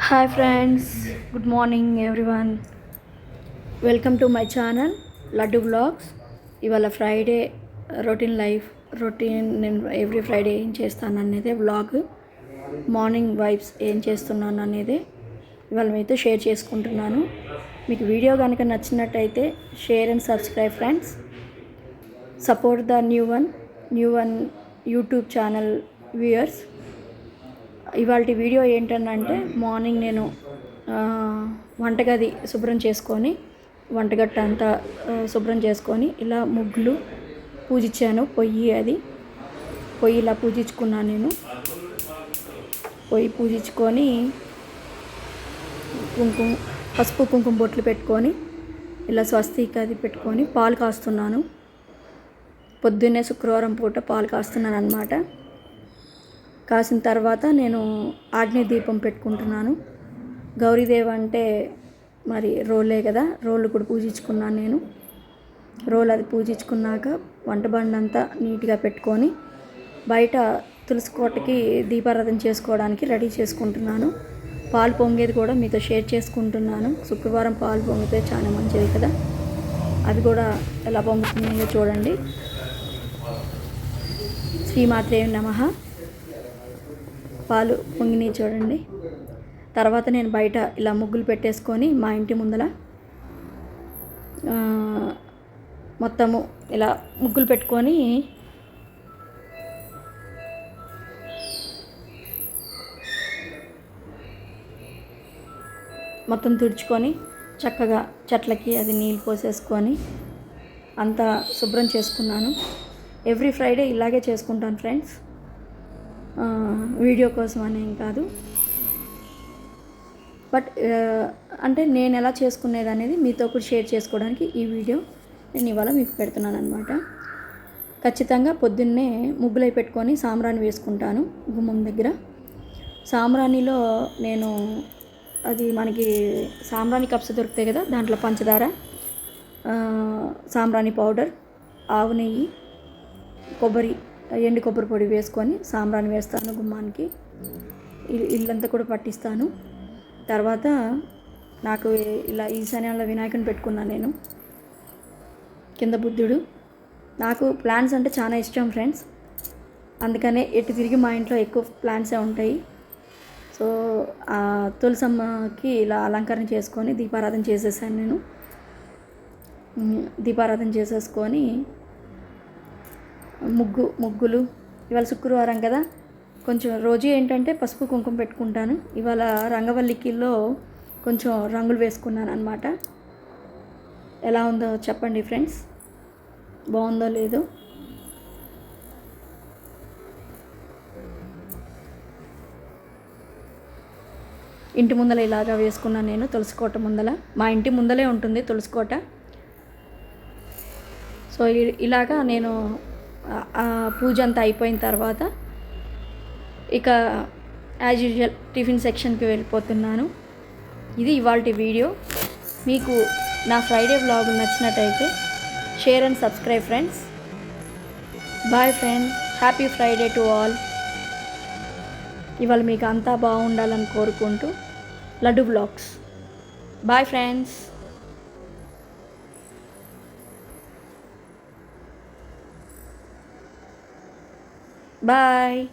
Hi friends, good morning everyone. Welcome to my channel laddu vlogs. ఇవాళ Friday routine నేను every Friday ఏం చేస్తాను అనేదే వ్లాగ్. మార్నింగ్ వైబ్స్ ఏం చేస్తున్నాను అనేది ఇవాళ మీతో షేర్ చేసుకుంటున్నాను. మీకు వీడియో కనుక నచ్చినట్టయితే share and subscribe friends. Support the new one YouTube channel viewers. ఇవాళ వీడియో ఏంటంటే మార్నింగ్ నేను వంటగది శుభ్రం చేసుకొని వంటగట్ట అంతా శుభ్రం చేసుకొని ఇలా ముగ్గులు పూజించాను. పొయ్యి ఇలా పూజించుకున్నాను. నేను పొయ్యి పూజించుకొని పసుపు కుంకుమ బొట్లు పెట్టుకొని ఇలా స్వస్తికి అది పెట్టుకొని పాలు కాస్తున్నాను. పొద్దున్నే శుక్రవారం పూట పాలు కాస్తున్నాను అన్నమాట. కాసిన తర్వాత నేను ఆగ్నేయ దీపం పెట్టుకుంటున్నాను. గౌరీదేవి అంటే మరి రోలే కదా, రోళ్ళు కూడా పూజించుకున్నాను నేను. రోల్ అది పూజించుకున్నాక వంట బండి అంతా నీట్గా పెట్టుకొని బయట తులసి కోటకి దీపారాధన చేసుకోవడానికి రెడీ చేసుకుంటున్నాను. పాలు పొంగేది కూడా మీతో షేర్ చేసుకుంటున్నాను. శుక్రవారం పాలు పొంగితే చాలా మంచిది కదా. అది కూడా ఎలా పొంగుతుందో చూడండి. శ్రీమాత్రే నమః. పాలు పొంగిని చూడండి. తర్వాత నేను బయట ఇలా ముగ్గులు పెట్టేసుకొని మా ఇంటి ముందర మొత్తము ఇలా ముగ్గులు పెట్టుకొని మొత్తం తుడుచుకొని చక్కగా చెట్లకి అది నీళ్ళు పోసేసుకొని అంతా శుభ్రం చేసుకున్నాను. ఎవ్రీ ఫ్రైడే ఇలాగే చేసుకుంటాను ఫ్రెండ్స్. వీడియో కోసం అనేం కాదు, బట్ అంటే నేను ఎలా చేసుకునేది అనేది మీతో కూడా షేర్ చేసుకోవడానికి ఈ వీడియో నేను ఇవాళ మీకు పెడుతున్నాను అనమాట. ఖచ్చితంగా పొద్దున్నే ముగ్గులై పెట్టుకొని సాంబ్రాణి వేసుకుంటాను గుమ్మం దగ్గర. సాంబ్రాణిలో నేను అది మనకి సాంబ్రాణి కప్స్ దొరుకుతాయి కదా, దాంట్లో పంచదార, సాంబ్రాణి పౌడర్, ఆవు నెయ్యి, ఎండు కొబ్బరి పొడి వేసుకొని సాంబ్రాణి వేస్తాను గుమ్మానికి. ఇల్లంతా కూడా పట్టిస్తాను. తర్వాత నాకు ఇలా ఈశాన్యంలో వినాయకుని పెట్టుకున్నాను నేను. కింద బుద్ధుడు. నాకు ప్లాంట్స్ అంటే చాలా ఇష్టం ఫ్రెండ్స్. అందుకనే ఎటు తిరిగి మా ఇంట్లో ఎక్కువ ప్లాంట్సే ఉంటాయి. సో తులసమ్మకి ఇలా అలంకరణ చేసుకొని దీపారాధన చేసేసాను నేను. దీపారాధన చేసేసుకొని ముగ్గులు ఇవాళ శుక్రవారం కదా, కొంచెం రోజు ఏంటంటే పసుపు కుంకుమ పెట్టుకుంటాను. ఇవాళ రంగవల్లికిలో కొంచెం రంగులు వేసుకున్నాను అనమాట. ఎలా ఉందో చెప్పండి ఫ్రెండ్స్, బాగుందో లేదో. ఇంటి ముందల ఇలాగా వేసుకున్నాను నేను. తులసికోట ముందల, మా ఇంటి ముందలే ఉంటుంది తులసికోట. సో ఇలాగా నేను పూజ అంతా అయిపోయిన తర్వాత ఇక యాజ్ యూజువల్ టిఫిన్ సెక్షన్కి వెళ్ళిపోతున్నాను. ఇది ఇవాల్టి వీడియో. మీకు నా ఫ్రైడే వ్లాగ్ నచ్చినట్టయితే share and subscribe friends. Bye friends, happy Friday to all. ఇవాళ మీకు అంతా బాగుండాలని కోరుకుంటూ Laddu vlogs. Bye friends. Bye.